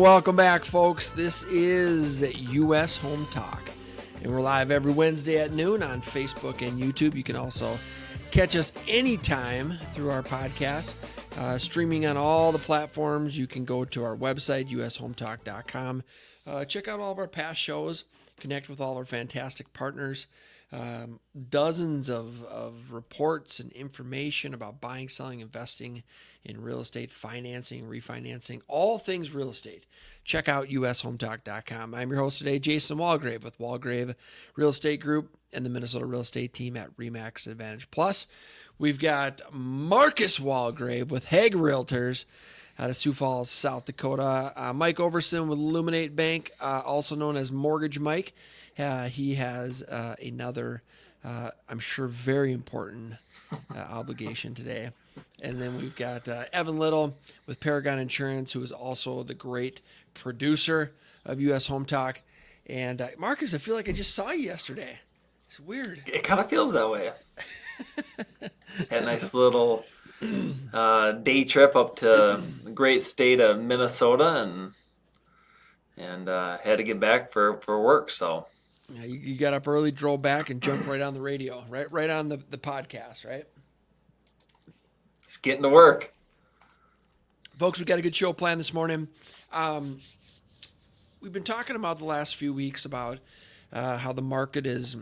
welcome back, folks. This is U.S. Home Talk, and we're live every Wednesday at noon on Facebook and YouTube. You can also catch us anytime through our podcast, streaming on all the platforms. You can go to our website, ushometalk.com. Check out all of our past shows, connect with all our fantastic partners, dozens of reports and information about buying, selling, investing in real estate, financing, refinancing, all things real estate. Check out ushometalk.com. I'm your host today, Jason Walgrave with Walgrave Real Estate Group and the Minnesota Real Estate Team at RE/MAX Advantage Plus. We've got Marcus Walgrave with Hague Realtors out of Sioux Falls, South Dakota. Mike Overson with Illuminate Bank, also known as Mortgage Mike. He has another, I'm sure, very important obligation today. And then we've got Evan Little with Paragon Insurance, who is also the great producer of U.S. Home Talk. And Marcus, I feel like I just saw you yesterday. It's weird. It kind of feels that way. Had a nice little day trip up to the great state of Minnesota, and had to get back for work. So yeah, you got up early, drove back, and jumped right on the radio, right on the podcast, right? just getting to work. Folks, we got a good show planned this morning. We've been talking about the last few weeks about how the market is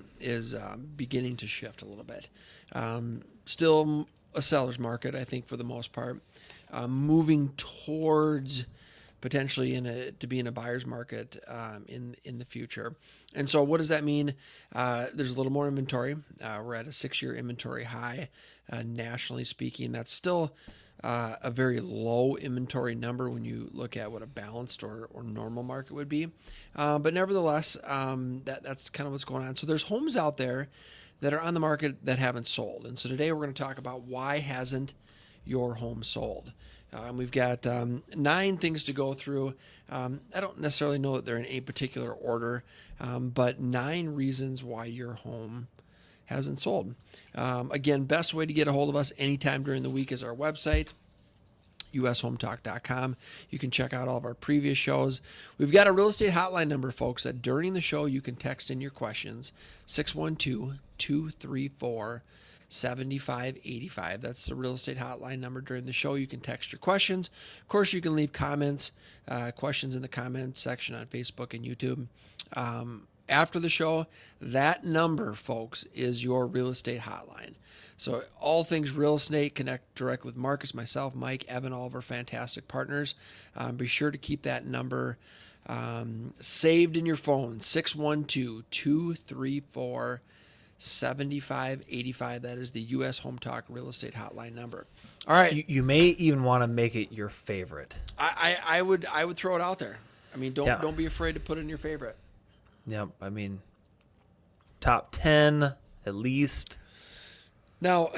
beginning to shift a little bit. Still a seller's market, I think, for the most part, moving towards potentially to be in a buyer's market in the future. And so what does that mean? There's a little more inventory. We're at a 6-year inventory high, nationally speaking. That's still a very low inventory number when you look at what a balanced or normal market would be. But nevertheless, that's kind of what's going on. So there's homes out there that are on the market that haven't sold. And so today we're going to talk about why hasn't your home sold. We've got 9 things to go through. I don't necessarily know that they're in a particular order, but 9 reasons why your home hasn't sold. Again, best way to get a hold of us anytime during the week is our website, ushometalk.com. You can check out all of our previous shows. We've got a real estate hotline number, folks, that during the show you can text in your questions, 612-234-7585. That's the real estate hotline number during the show. You can text your questions. Of course, you can leave comments, questions in the comment section on Facebook and YouTube. After the show, that number, folks, is your real estate hotline. So all things real estate, connect direct with Marcus, myself, Mike, Evan, all of our fantastic partners. Be sure to keep that number saved in your phone, 612-234-7585. That is the U.S. Home Talk real estate hotline number. All right. You may even want to make it your favorite. I would throw it out there. I mean, don't be afraid to put it in your favorite. Yep. I mean, top 10 at least. Now,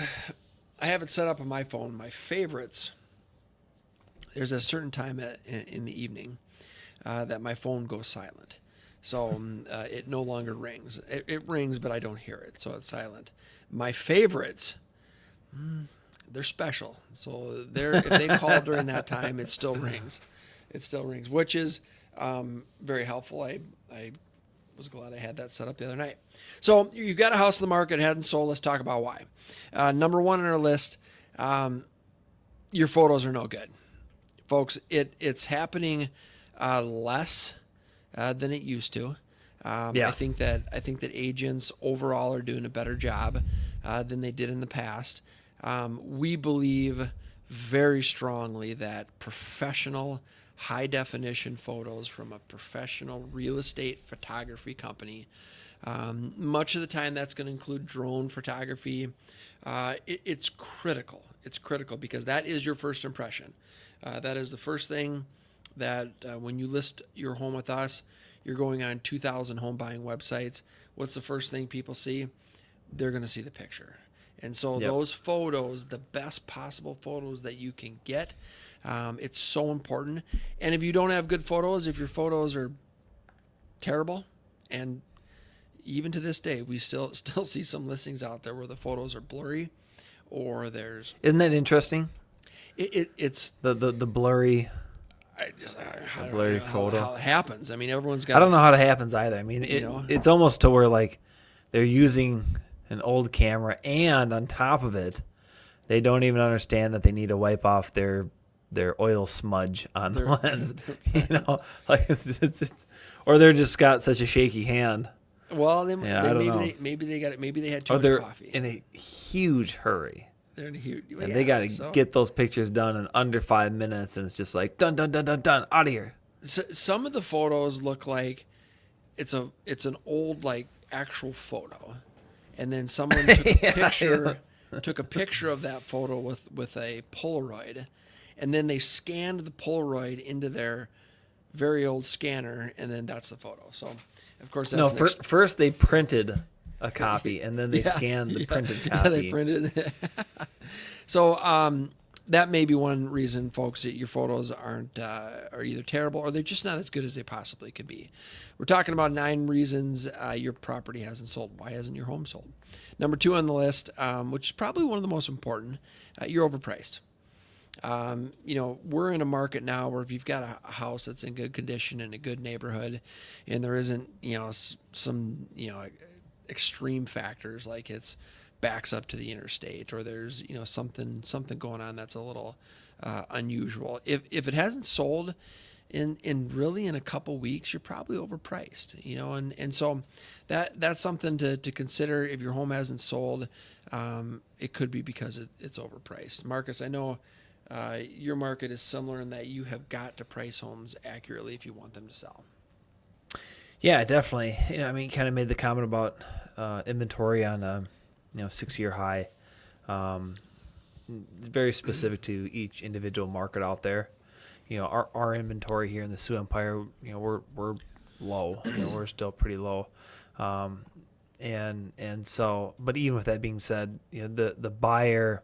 I have it set up on my phone. My favorites, there's a certain time in the evening that my phone goes silent. So it no longer rings. It rings, but I don't hear it, so it's silent. My favorites, they're special. So if they call during that time, it still rings. It still rings, which is very helpful. I was glad I had that set up the other night. So you've got a house in the market, hadn't sold. Let's talk about why. Number 1 on our list, your photos are no good. Folks, it's happening less than it used to. I think that agents overall are doing a better job than they did in the past. We believe very strongly that professional high definition photos from a professional real estate photography company, much of the time that's going to include drone photography. It's critical. It's critical because that is your first impression. That is the first thing that when you list your home with us, you're going on 2,000 home buying websites. What's the first thing people see? They're going to see the picture. And so those photos, the best possible photos that you can get, it's so important. And if you don't have good photos, if your photos are terrible, and even to this day, we still see some listings out there where the photos are blurry, or there's... Isn't that interesting? It's the blurry. I don't blurry know photo. how it happens. I mean, everyone's got. I don't know how it happens either. I mean, it's almost to where like they're using an old camera, and on top of it, they don't even understand that they need to wipe off their oil smudge on the lens. Like it's or they're just got such a shaky hand. Well, I don't know. maybe they got it. Maybe they had too Or much they're coffee. in a huge hurry. They're in a huge. And they got to get those pictures done in under 5 minutes, and it's just like done, out of here. So, some of the photos look like it's an old like actual photo, and then someone took a picture took a picture of that photo with a Polaroid, and then they scanned the Polaroid into their very old scanner, and then that's the photo. So, of course, that's first they printed a copy, and then they scanned the printed copy. Yeah, they printed. So that may be one reason, folks, that your photos are either terrible or they're just not as good as they possibly could be. We're talking about 9 reasons your property hasn't sold. Why hasn't your home sold? Number 2 on the list, which is probably one of the most important, you're overpriced. We're in a market now where if you've got a house that's in good condition in a good neighborhood, and there isn't, some, extreme factors like it's backs up to the interstate, or there's, something going on that's a little unusual. If it hasn't sold in a couple weeks, you're probably overpriced, and so that's something to consider. If your home hasn't sold, it could be because it's overpriced. Marcus, I know your market is similar in that you have got to price homes accurately if you want them to sell. Yeah, definitely. Kind of made the comment about inventory on a 6-year high. Very specific to each individual market out there. Our inventory here in the Sioux Empire, we're low. We're still pretty low. And so, but even with that being said, the buyer,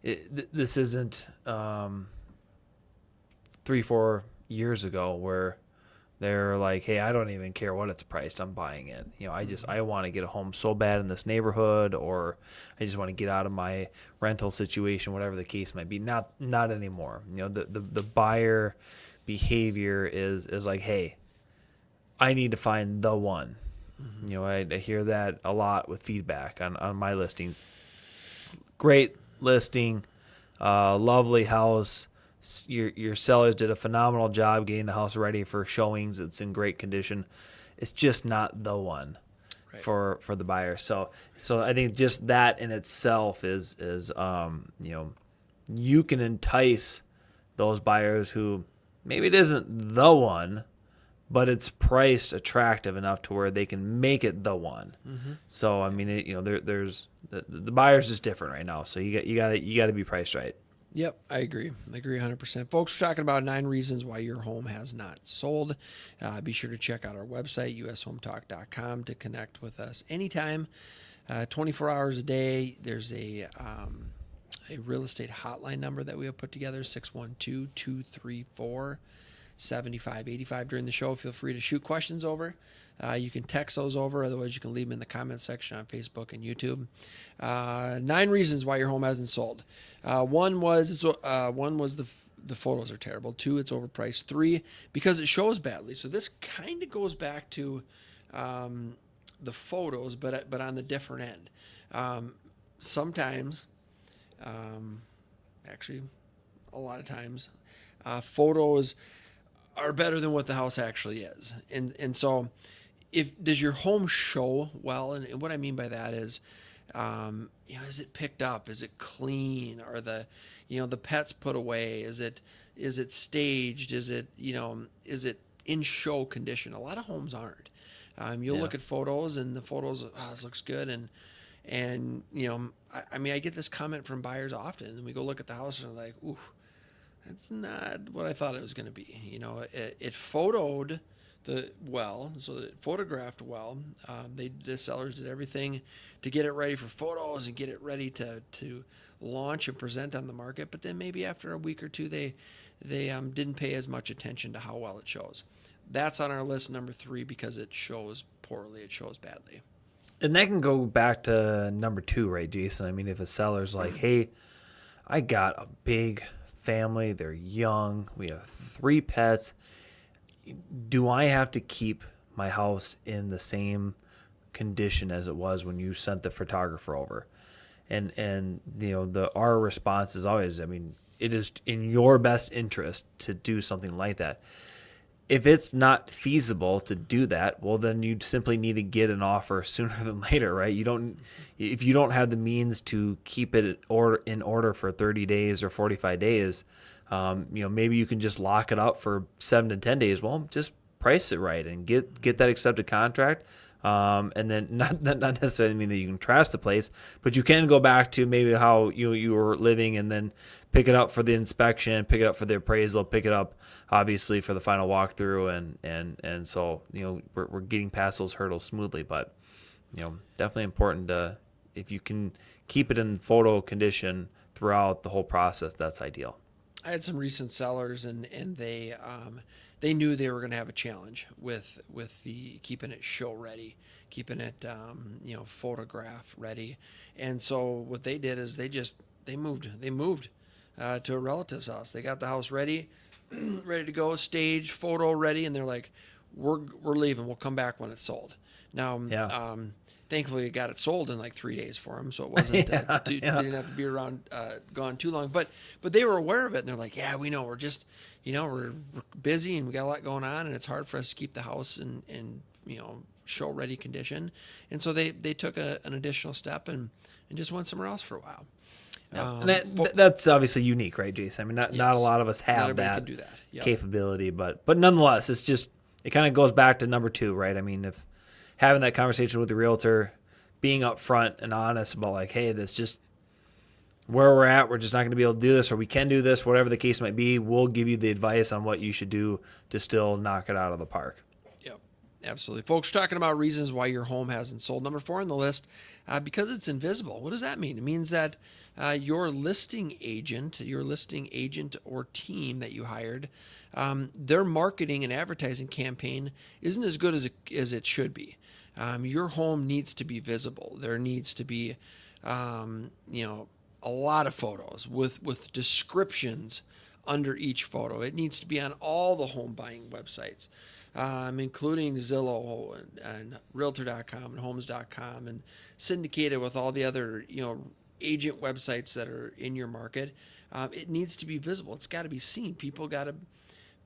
this isn't 3-4 years ago where they're like, hey, I don't even care what it's priced, I'm buying it. I want to get a home so bad in this neighborhood, or I just want to get out of my rental situation, whatever the case might be. Not anymore. The buyer behavior is like, hey, I need to find the one. Mm-hmm. I hear that a lot with feedback on my listings. Great listing, lovely house. Your sellers did a phenomenal job getting the house ready for showings. It's in great condition. It's just not the one for the buyer. So I think just that in itself is you can entice those buyers who maybe it isn't the one, but it's priced attractive enough to where they can make it the one. Mm-hmm. So there's the buyer's just different right now. So you got to be priced right. Yep, I agree. 100%. Folks, we're talking about 9 reasons why your home has not sold. Be sure to check out our website, ushometalk.com, to connect with us anytime, 24 hours a day. There's a real estate hotline number that we have put together, 612-234-7585. During the show, feel free to shoot questions over. You can text those over. Otherwise, you can leave them in the comment section on Facebook and YouTube. 9 reasons why your home hasn't sold. One was the photos are terrible. 2, it's overpriced. 3, because it shows badly. So this kind of goes back to the photos, but on the different end. Sometimes, actually, a lot of times, photos are better than what the house actually is, and so. Does your home show well? And what I mean by that is, is it picked up? Is it clean? Are the pets put away? Is it staged? Is it in show condition? A lot of homes aren't. You'll look at photos and the photos, this looks good. And I get this comment from buyers often, and then we go look at the house and they're like, ooh, that's not what I thought it was going to be. It photoed so it photographed well. The sellers did everything to get it ready for photos and get it ready to launch and present on the market. But then maybe after a week or two, they didn't pay as much attention to how well it shows. That's on our list, number 3, because it shows poorly. It shows badly. And that can go back to number 2, right, Jason? If a seller's like, hey, I got a big family. They're young. We have 3 pets. Do I have to keep my house in the same condition as it was when you sent the photographer over? And our response is always, I mean, it is in your best interest to do something like that. If it's not feasible to do that, well, then you simply need to get an offer sooner than later, right? If you don't have the means to keep it in order for 30 days or 45 days, maybe you can just lock it up for 7 to 10 days. Well, just price it right and get that accepted contract. And then not necessarily mean that you can trash the place, but you can go back to maybe how you were living and then pick it up for the inspection, pick it up for the appraisal, pick it up obviously for the final walkthrough, and so we're getting past those hurdles smoothly. But definitely important to, if you can keep it in photo condition throughout the whole process, that's ideal. I had some recent sellers, and they knew they were going to have a challenge with the keeping it show ready, keeping it photograph ready, and so what they did is they moved to a relative's house. They got the house ready to go, stage, photo ready, and they're like, we're leaving. We'll come back when it's sold. Now, thankfully, it got it sold in like 3 days for them, so it wasn't didn't have to be around gone too long. But they were aware of it, and they're like, yeah, we know. We're just we're busy and we got a lot going on, and it's hard for us to keep the house in show ready condition. And so they took an additional step and just went somewhere else for a while. And that's obviously unique, right, Jason? I mean, not a lot of us have that, can do that. Yep. capability, but nonetheless, it kind of goes back to number 2, right? I mean, if having that conversation with the realtor, being upfront and honest about like, hey, this just where we're at, we're just not going to be able to do this, or we can do this, whatever the case might be. We'll give you the advice on what you should do to still knock it out of the park. Yep, absolutely. Folks, we're talking about reasons why your home hasn't sold. Number 4 on the list, because it's invisible. What does that mean? It means that your listing agent or team that you hired, their marketing and advertising campaign isn't as good as it should be. Your home needs to be visible. There needs to be, a lot of photos with descriptions under each photo. It needs to be on all the home buying websites, including Zillow and Realtor.com and Homes.com, and syndicated with all the other agent websites that are in your market. It needs to be visible. It's got to be seen.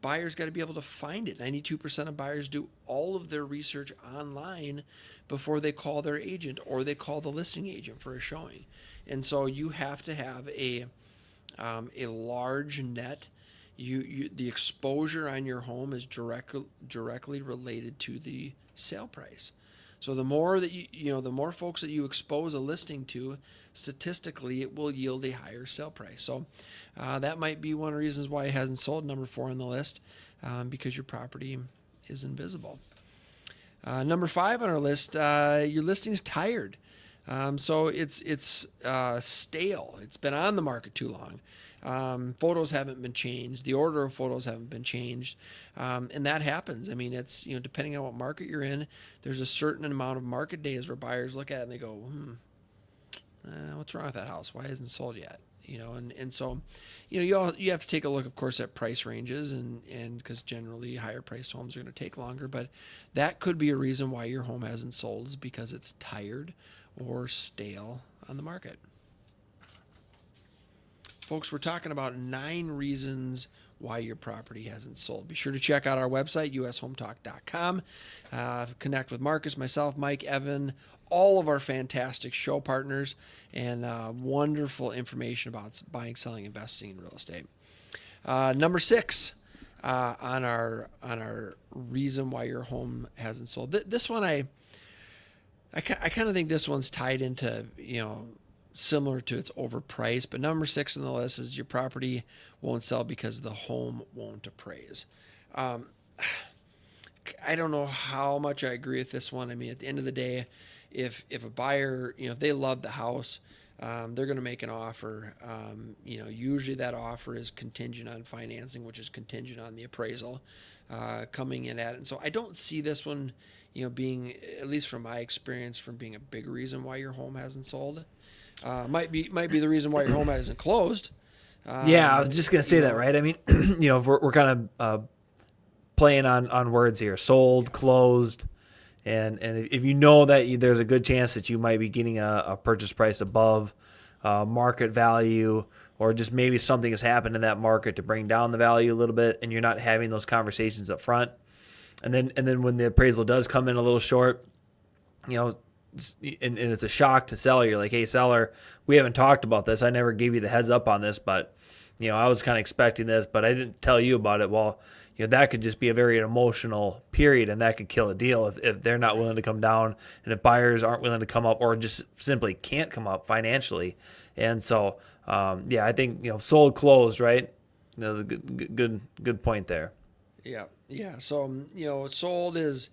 Buyers got to be able to find it. 92% of buyers do all of their research online before they call their agent or they call the listing agent for a showing. And so you have to have a large net. The exposure on your home is directly related to the sale price. So the more that the more folks that you expose a listing to, statistically, it will yield a higher sale price. So that might be one of the reasons why it hasn't sold. Number 4 on the list, because your property is invisible. Number 5 on our list, your listing is tired. So it's stale. It's been on the market too long. Photos haven't been changed. The order of photos haven't been changed. And that happens. I mean, it's, depending on what market you're in, there's a certain amount of market days where buyers look at it and they go, what's wrong with that house? Why hasn't it sold yet? And so, you have to take a look, of course, at price ranges and because generally higher priced homes are going to take longer, but that could be a reason why your home hasn't sold, is because it's tired or stale on the market. Folks, we're talking about 9 reasons why your property hasn't sold. Be sure to check out our website, ushometalk.com. Connect with Marcus, myself, Mike, Evan, all of our fantastic show partners, and wonderful information about buying, selling, investing in real estate. Number 6 on our reason why your home hasn't sold. This one I kind of think this one's tied into, similar to it's overpriced, but number 6 on the list is your property won't sell because the home won't appraise. I don't know how much I agree with this one. I mean, at the end of the day, if a buyer, if they love the house, they're going to make an offer. Usually that offer is contingent on financing, which is contingent on the appraisal coming in at it. And so I don't see this one, being, at least from my experience, from being a big reason why your home hasn't sold. Might be the reason why your home hasn't closed. Yeah, I was just gonna say that, right? I mean, if we're kind of playing on words here, sold, closed, and if you know that there's a good chance that you might be getting a purchase price above market value, or just maybe something has happened in that market to bring down the value a little bit, and you're not having those conversations up front, and then when the appraisal does come in a little short, and it's a shock to seller. You're like, hey, seller, we haven't talked about this. I never gave you the heads up on this, but I was kind of expecting this, but I didn't tell you about it. Well, that could just be a very emotional period, and that could kill a deal if they're not willing to come down, and if buyers aren't willing to come up, or just simply can't come up financially. And so, I think sold, closed, right? That was a good point there. Yeah. So sold is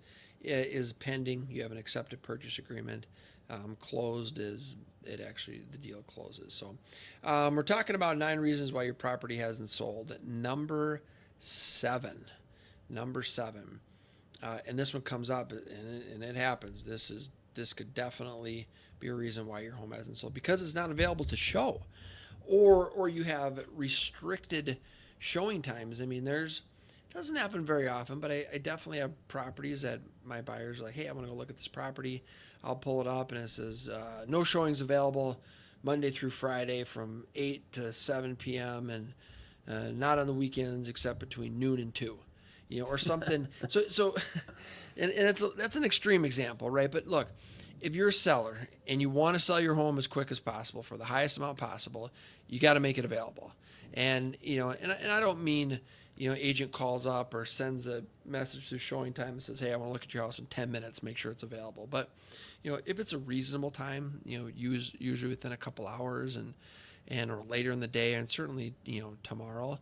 pending. You have an accepted purchase agreement. Closed is the deal closes. So we're talking about 9 reasons why your property hasn't sold. Number 7, and this one comes up, and it happens. This could definitely be a reason why your home hasn't sold, because it's not available to show, or you have restricted showing times. I mean, it doesn't happen very often, but I definitely have properties that my buyers are like, hey, I want to go look at this property. I'll pull it up, and it says no showings available Monday through Friday from 8 to 7 p.m. and not on the weekends except between noon and 2, or something. so and that's an extreme example, right? But look, if you're a seller and you want to sell your home as quick as possible for the highest amount possible, you got to make it available. And and I don't mean agent calls up or sends a message through showing time and says, hey, I want to look at your house in 10 minutes, make sure it's available. But if it's a reasonable time, usually within a couple hours and or later in the day, and certainly tomorrow,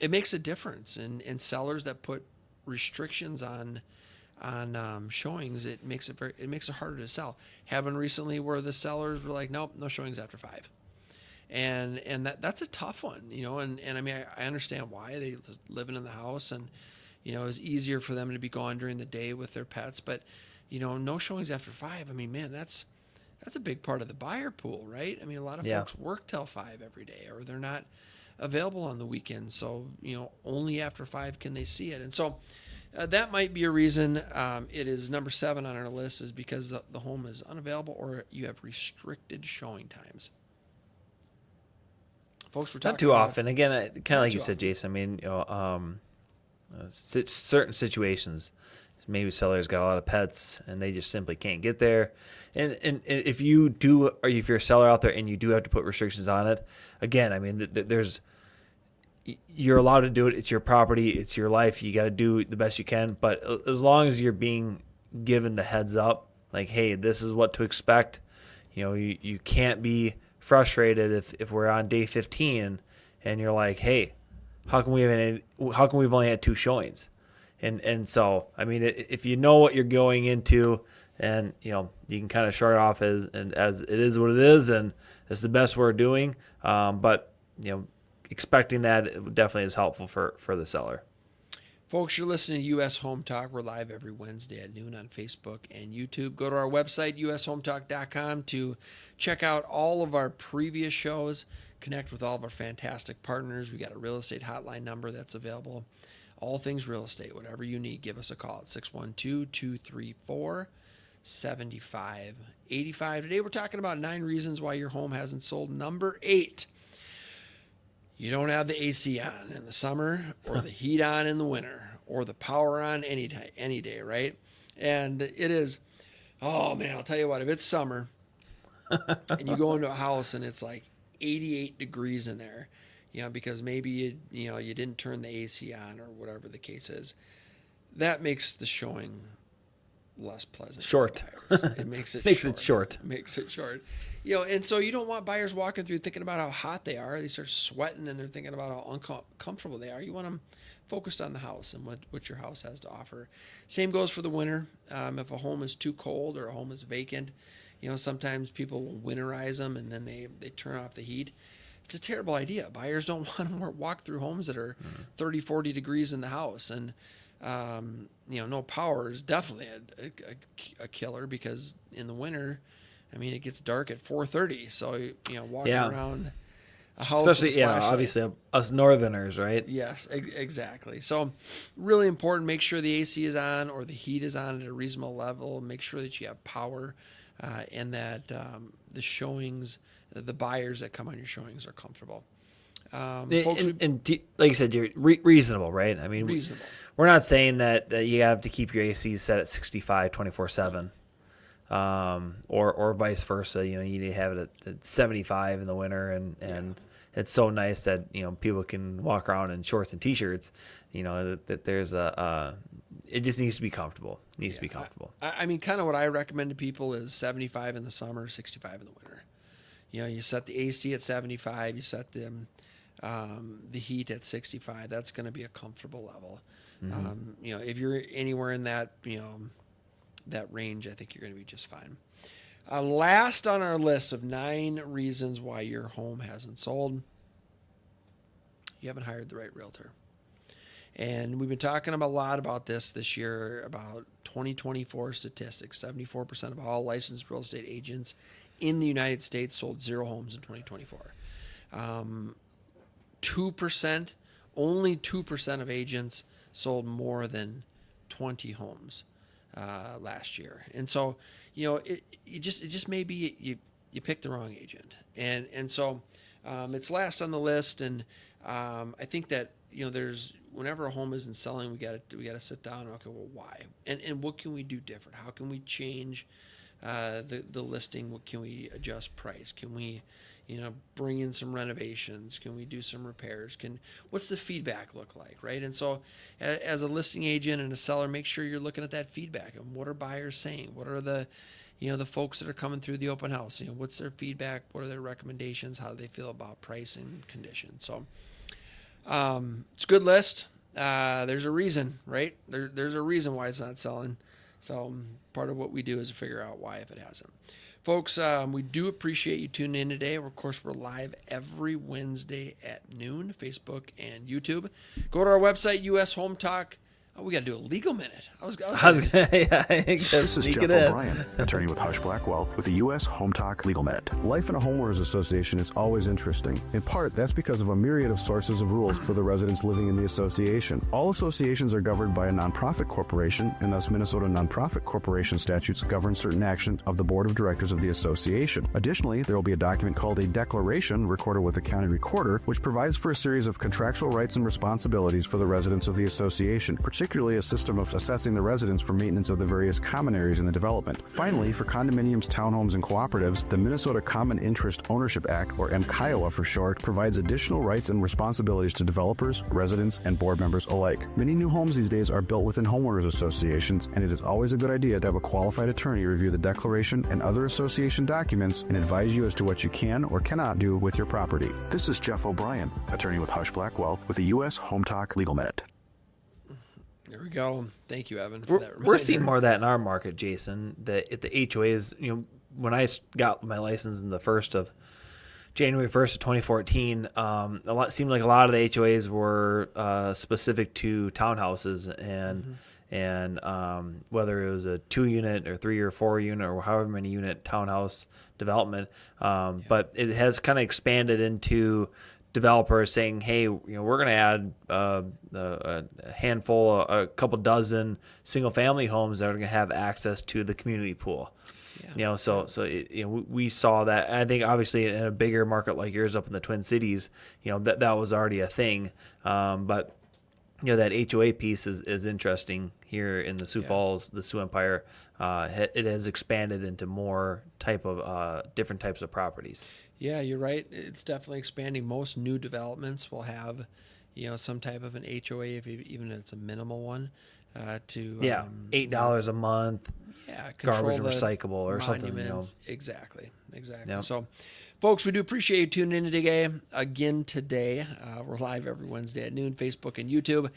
it makes a difference. And sellers that put restrictions on showings, it makes it harder to sell. Happened recently where the sellers were like, nope, no showings after 5. And that's a tough one, and I mean, I understand why. They living in the house, and it's easier for them to be gone during the day with their pets, but no showings after 5. I mean, man, that's a big part of the buyer pool, right? I mean, a lot of folks work till 5 every day, or they're not available on the weekends, so only after 5 can they see it. And so that might be a reason. It is number 7 on our list, is because the home is unavailable, or you have restricted showing times. Folks, we're talking not too about, often. Again, kind of like you said, often. Jason. I mean, certain situations, maybe sellers got a lot of pets and they just simply can't get there. And if you do, or if you're a seller out there and you do have to put restrictions on it, again, I mean, you're allowed to do it. It's your property. It's your life. You got to do the best you can. But as long as you're being given the heads up, like, hey, this is what to expect. You can't be frustrated if we're on day 15 and you're like, hey, how come we've only had 2 showings? And so, I mean, if you know what you're going into, and you can kind of shrug it off as it is what it is, and it's the best we're doing. But expecting that definitely is helpful for the seller. Folks, you're listening to U.S. Home Talk. We're live every Wednesday at noon on Facebook and YouTube. Go to our website, ushometalk.com, to check out all of our previous shows, connect with all of our fantastic partners. We got a real estate hotline number that's available. All things real estate, whatever you need, give us a call at 612-234-7585. Today we're talking about 9 reasons why your home hasn't sold. Number 8. You don't have the AC on in the summer, or the heat on in the winter, or the power on any day, right? And it is, oh man, I'll tell you what, if it's summer and you go into a house and it's like 88 degrees in there, because maybe you didn't turn the AC on, or whatever the case is, that makes the showing less pleasant. Short. It makes it Makes it short. Makes it short. And so you don't want buyers walking through thinking about how hot they are. They start sweating and they're thinking about how uncomfortable they are. You want them focused on the house and what your house has to offer. Same goes for the winter. If a home is too cold or a home is vacant, sometimes people will winterize them and then they turn off the heat. It's a terrible idea. Buyers don't want to walk through homes that are 30, 40 degrees in the house. And no power is definitely a killer, because in the winter, I mean, it gets dark at 4:30. So walking around a house with Especially, a yeah, flashlight. obviously us Northerners, right? Yes, exactly. So, really important. Make sure the AC is on or the heat is on at a reasonable level. Make sure that you have power, and that the showings, the buyers that come on your showings are comfortable. Folks, Like you said, you're reasonable, right? I mean, reasonable. we're not saying that you have to keep your AC set at 65 24/7, or vice versa. You need to have it at 75 in the winter, and it's so nice that people can walk around in shorts and t-shirts. That there's it just needs to be comfortable. It needs to be comfortable. I mean, kind of what I recommend to people is 75 in the summer, 65 in the winter. You set the AC at 75, you set the heat at 65. That's going to be a comfortable level. If you're anywhere in that that range, I think you're going to be just fine. Last on our list of 9 reasons why your home hasn't sold: you haven't hired the right realtor. And we've been talking a lot about this year, about 2024 statistics. 74% of all licensed real estate agents in the United States sold 0 homes in 2024. 2%, only 2% of agents sold more than 20 homes last year. And so, it just may be you picked the wrong agent. And so it's last on the list. And I think that, whenever a home isn't selling, we got to sit down and, okay, well, why? And what can we do different? How can we change the listing? What can we adjust price? Can we bring in some renovations? Can we do some repairs? What's the feedback look like, right? And so as a listing agent and a seller, make sure you're looking at that feedback and what are buyers saying? What are the folks that are coming through the open house? What's their feedback? What are their recommendations? How do they feel about price and condition? So it's a good list. There's a reason, right? There's a reason why it's not selling. So part of what we do is figure out why if it hasn't. Folks, we do appreciate you tuning in today. Of course, we're live every Wednesday at noon, Facebook and YouTube. Go to our website, US Home Talk. Oh, we got to do a legal minute. I was This is Jeff O'Brien, attorney with Hush Blackwell with the U.S. Home Talk Legal Minute. Life in a homeowners association is always interesting. In part, that's because of a myriad of sources of rules for the residents living in the association. All associations are governed by a nonprofit corporation, and thus Minnesota Nonprofit Corporation statutes govern certain actions of the board of directors of the association. Additionally, there will be a document called a declaration recorded with the county recorder, which provides for a series of contractual rights and responsibilities for the residents of the association, particularly a system of assessing the residents for maintenance of the various common areas in the development. Finally, for condominiums, townhomes, and cooperatives, the Minnesota Common Interest Ownership Act, or MCIOA for short, provides additional rights and responsibilities to developers, residents, and board members alike. Many new homes these days are built within homeowners associations, and it is always a good idea to have a qualified attorney review the declaration and other association documents and advise you as to what you can or cannot do with your property. This is Jeff O'Brien, attorney with Hush Blackwell with the U.S. Home Talk Legal Minute. There we go. Thank you, Evan, for that reminder. We're seeing more of that in our market, Jason. The HOAs, when I got my license in the January 1st of 2014, seemed like a lot of the HOAs were specific to townhouses and whether it was a 2-unit or 3 or 4 unit or however many unit townhouse development, but it has kind of expanded into developers saying, hey, we're going to add a handful, a couple dozen single family homes that are going to have access to the community pool. We saw that. And I think obviously in a bigger market like yours up in the Twin Cities, that was already a thing. But that HOA piece is interesting here in the Sioux Falls, the Sioux Empire. It has expanded into more different types of properties. Yeah, you're right. It's definitely expanding. Most new developments will have, some type of an HOA, even if it's a minimal one, to $8 a month. Yeah, garbage recyclable or something. Exactly. Yep. So, folks, we do appreciate you tuning in today. We're live every Wednesday at noon, Facebook and YouTube.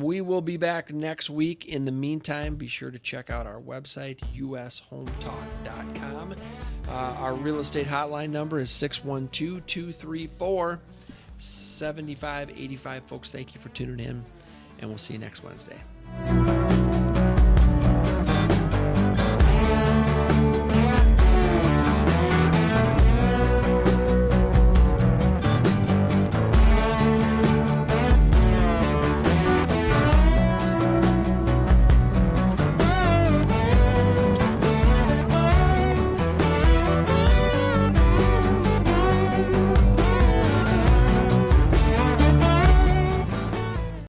We will be back next week. In the meantime, be sure to check out our website, ushometalk.com. Our real estate hotline number is 612-234-7585. Folks, thank you for tuning in, and we'll see you next Wednesday.